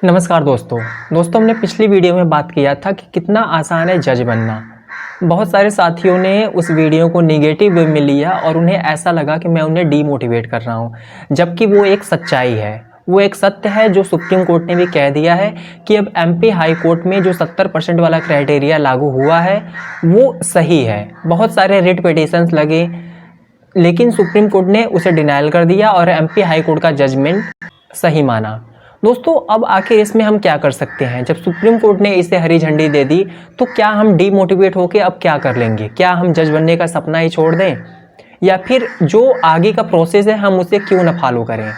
नमस्कार दोस्तों हमने पिछली वीडियो में बात किया था कि कितना आसान है जज बनना। बहुत सारे साथियों ने उस वीडियो को नेगेटिव वे में लिया और उन्हें ऐसा लगा कि मैं उन्हें डीमोटिवेट कर रहा हूं, जबकि वो एक सच्चाई है, वो एक सत्य है जो सुप्रीम कोर्ट ने भी कह दिया है कि अब एमपी हाई कोर्ट में जो 70% वाला क्राइटेरिया लागू हुआ है वो सही है। बहुत सारे रिट पिटीशंस लगे लेकिन सुप्रीम कोर्ट ने उसे डिनायल कर दिया और एमपी हाई कोर्ट का जजमेंट सही माना। दोस्तों अब आखिर इसमें हम क्या कर सकते हैं? जब सुप्रीम कोर्ट ने इसे हरी झंडी दे दी तो क्या हम डीमोटिवेट होकर अब क्या कर लेंगे? क्या हम जज बनने का सपना ही छोड़ दें या फिर जो आगे का प्रोसेस है हम उसे क्यों ना फॉलो करें?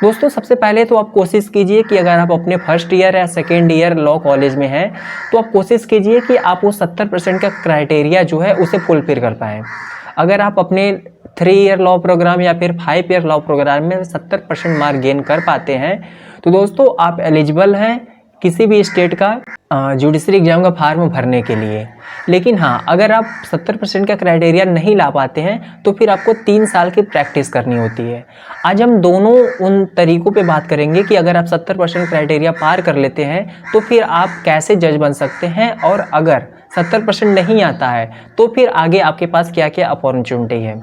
दोस्तों सबसे पहले तो आप कोशिश कीजिए कि अगर आप अपने फर्स्ट ईयर या सेकेंड ईयर लॉ कॉलेज में हैं तो आप कोशिश कीजिए कि आप वो 70% का क्राइटेरिया जो है उसे फुलफिल कर पाएँ। अगर आप अपने 3 ईयर लॉ प्रोग्राम या फिर 5 ईयर लॉ प्रोग्राम में 70% मार्क गेन कर पाते हैं तो दोस्तों आप एलिजिबल हैं किसी भी स्टेट का जुडिशरी एग्जाम का फॉर्म भरने के लिए। लेकिन हाँ, अगर आप 70% का क्राइटेरिया नहीं ला पाते हैं तो फिर आपको 3 साल की प्रैक्टिस करनी होती है। आज हम दोनों उन तरीकों पे बात करेंगे कि अगर आप 70% क्राइटेरिया पार कर लेते हैं तो फिर आप कैसे जज बन सकते हैं, और अगर 70% नहीं आता है तो फिर आगे आपके पास क्या क्या अपॉर्चुनिटी है।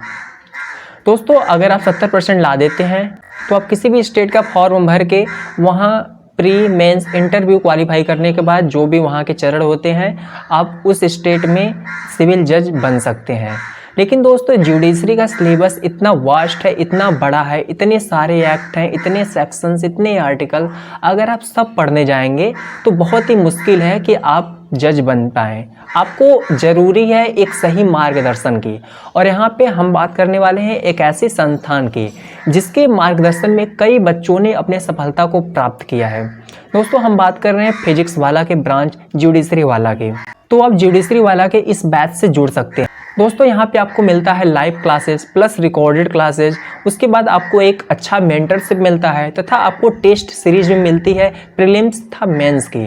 दोस्तों अगर आप 70% ला देते हैं तो आप किसी भी स्टेट का फॉर्म भर के वहाँ प्री मेंस इंटरव्यू क्वालिफाई करने के बाद जो भी वहाँ के चरण होते हैं आप उस स्टेट में सिविल जज बन सकते हैं। लेकिन दोस्तों जुडिशरी का सिलेबस इतना वास्ट है, इतना बड़ा है, इतने सारे एक्ट हैं, इतने सेक्शंस, इतने आर्टिकल, अगर आप सब पढ़ने जाएंगे तो बहुत ही मुश्किल है कि आप जज बन पाएँ। आपको ज़रूरी है एक सही मार्गदर्शन की, और यहाँ पे हम बात करने वाले हैं एक ऐसे संस्थान की जिसके मार्गदर्शन में कई बच्चों ने अपने सफलता को प्राप्त किया है। दोस्तों हम बात कर रहे हैं फिजिक्स वाला के ब्रांच जुडिशरी वाला के। तो आप जुडिशरी वाला के इस बैच से जुड़ सकते हैं। दोस्तों यहाँ पे आपको मिलता है live classes plus recorded classes, उसके बाद आपको एक अच्छा मेंटरशिप मिलता है तथा आपको टेस्ट सीरीज में मिलती है प्रीलिम्स तथा मेंस की।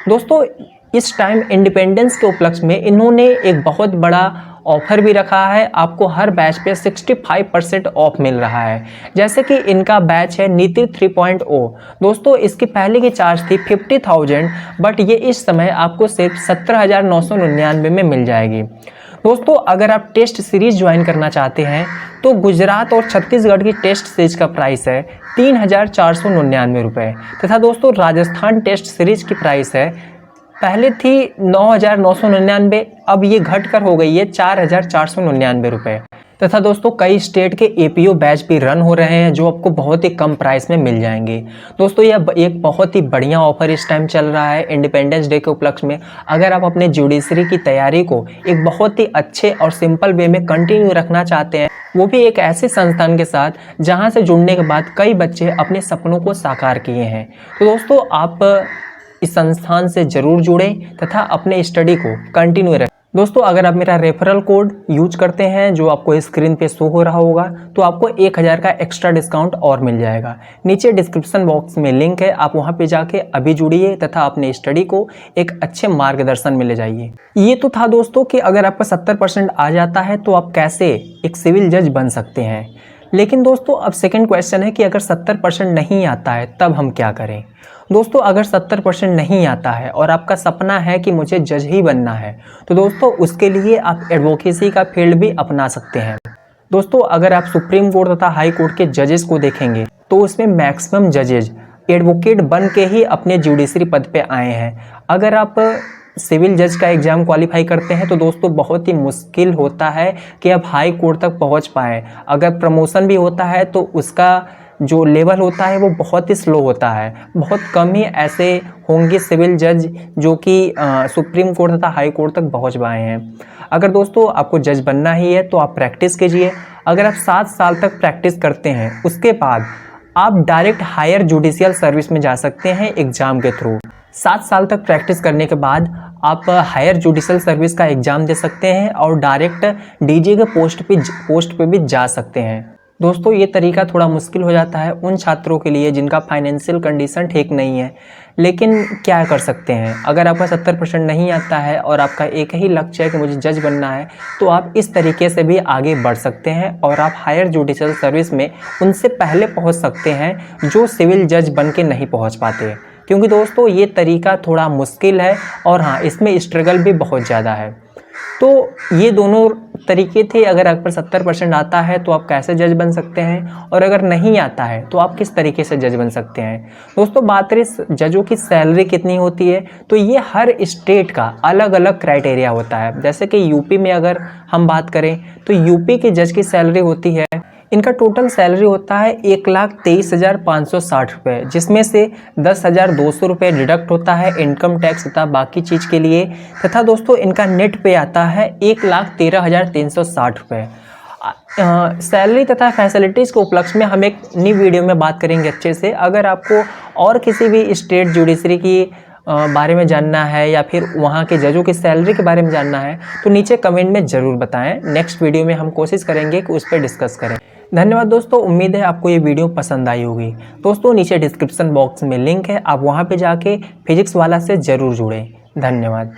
दोस्तों इस टाइम इंडिपेंडेंस के उपलक्ष्य में इन्होंने एक बहुत बड़ा ऑफर भी रखा है, आपको हर बैच पे 65% ऑफ मिल रहा है। जैसे कि इनका बैच है नीति 3.0। दोस्तों इसकी पहले की चार्ज थी 50,000, बट ये इस समय आपको सिर्फ 17,999 में मिल जाएगी। दोस्तों अगर आप टेस्ट सीरीज ज्वाइन करना चाहते हैं तो गुजरात और छत्तीसगढ़ की टेस्ट सीरीज का प्राइस है 3,499 रुपये, तथा दोस्तों राजस्थान टेस्ट सीरीज की प्राइस है, पहले थी 9,999, अब ये घटकर हो गई है 4,499 रुपये। तथा दोस्तों कई स्टेट के एपीओ बैच भी रन हो रहे हैं जो आपको बहुत ही कम प्राइस में मिल जाएंगे। दोस्तों यह एक बहुत ही बढ़िया ऑफर इस टाइम चल रहा है इंडिपेंडेंस डे के उपलक्ष्य में। अगर आप अपने जुडिशरी की तैयारी को एक बहुत ही अच्छे और सिंपल वे में कंटिन्यू रखना चाहते हैं, वो भी एक ऐसे संस्थान के साथ जहाँ से जुड़ने के बाद कई बच्चे अपने सपनों को साकार किए हैं, तो दोस्तों आप इस संस्थान से जरूर जुड़ें तथा अपने स्टडी को कंटिन्यू रखें। दोस्तों अगर आप मेरा रेफरल कोड यूज करते हैं जो आपको स्क्रीन पे शो हो रहा होगा तो आपको 1,000 का एक्स्ट्रा डिस्काउंट और मिल जाएगा। नीचे डिस्क्रिप्शन बॉक्स में लिंक है, आप वहां पे जाके अभी जुड़िए तथा अपने स्टडी को एक अच्छे मार्गदर्शन में ले जाइए। ये तो था दोस्तों कि अगर आपका 70% आ जाता है तो आप कैसे एक सिविल जज बन सकते हैं। लेकिन दोस्तों अब सेकेंड क्वेश्चन है कि अगर 70% नहीं आता है तब हम क्या करें। दोस्तों अगर 70% नहीं आता है और आपका सपना है कि मुझे जज ही बनना है तो दोस्तों उसके लिए आप एडवोकेसी का फील्ड भी अपना सकते हैं। दोस्तों अगर आप सुप्रीम कोर्ट तथा हाई कोर्ट के जजेस को देखेंगे तो उसमें मैक्सिमम जजेज एडवोकेट बन के ही अपने जुडिशरी पद पे आए हैं। अगर आप सिविल जज का एग्ज़ाम क्वालिफाई करते हैं तो दोस्तों बहुत ही मुश्किल होता है कि आप हाई कोर्ट तक पहुंच पाएँ। अगर प्रमोशन भी होता है तो उसका जो लेवल होता है वो बहुत ही स्लो होता है। बहुत कम ही ऐसे होंगे सिविल जज जो कि सुप्रीम कोर्ट तथा हाई कोर्ट तक पहुंच पाए हैं। अगर दोस्तों आपको जज बनना ही है तो आप प्रैक्टिस कीजिए। अगर आप 7 साल तक प्रैक्टिस करते हैं उसके बाद आप डायरेक्ट हायर जुडिशियल सर्विस में जा सकते हैं एग्ज़ाम के थ्रू। 7 साल तक प्रैक्टिस करने के बाद आप हायर जुडिशियल सर्विस का एग्ज़ाम दे सकते हैं और डायरेक्ट डीजी के पोस्ट पे भी जा सकते हैं। दोस्तों ये तरीका थोड़ा मुश्किल हो जाता है उन छात्रों के लिए जिनका फाइनेंशियल कंडीशन ठीक नहीं है, लेकिन क्या कर सकते हैं। अगर आपका 70% नहीं आता है और आपका एक ही लक्ष्य है कि मुझे जज बनना है तो आप इस तरीके से भी आगे बढ़ सकते हैं और आप हायर जुडिशियल सर्विस में उनसे पहले पहुंच सकते हैं जो सिविल जज बन के नहीं पहुँच पाते। क्योंकि दोस्तों ये तरीका थोड़ा मुश्किल है और हाँ, इसमें स्ट्रगल भी बहुत ज़्यादा है। तो ये दोनों तरीके थे। अगर आप पर 70% आता है तो आप कैसे जज बन सकते हैं, और अगर नहीं आता है तो आप किस तरीके से जज बन सकते हैं। दोस्तों बात करें जजों की सैलरी कितनी होती है, तो ये हर स्टेट का अलग अलग क्राइटेरिया होता है। जैसे कि यूपी में अगर हम बात करें तो यूपी के जज की सैलरी होती है, इनका टोटल सैलरी होता है 1,23,560 रुपये, जिसमें से 10,200 रुपये डिडक्ट होता है इनकम टैक्स तथा बाकी चीज़ के लिए। तथा दोस्तों इनका नेट पे आता है 1,13,360 रुपये। सैलरी तथा फैसिलिटीज़ के उपलक्ष्य में हम एक नई वीडियो में बात करेंगे अच्छे से। अगर आपको और किसी भी स्टेट जुडिशरी की बारे में जानना है या फिर वहाँ के जजों की सैलरी के बारे में जानना है तो नीचे कमेंट में ज़रूर बताएं। नेक्स्ट वीडियो में हम कोशिश करेंगे कि उस पर डिस्कस करें। धन्यवाद दोस्तों, उम्मीद है आपको ये वीडियो पसंद आई होगी। दोस्तों नीचे डिस्क्रिप्शन बॉक्स में लिंक है, आप वहाँ पे जाके फिजिक्स वाला से ज़रूर जुड़ें। धन्यवाद।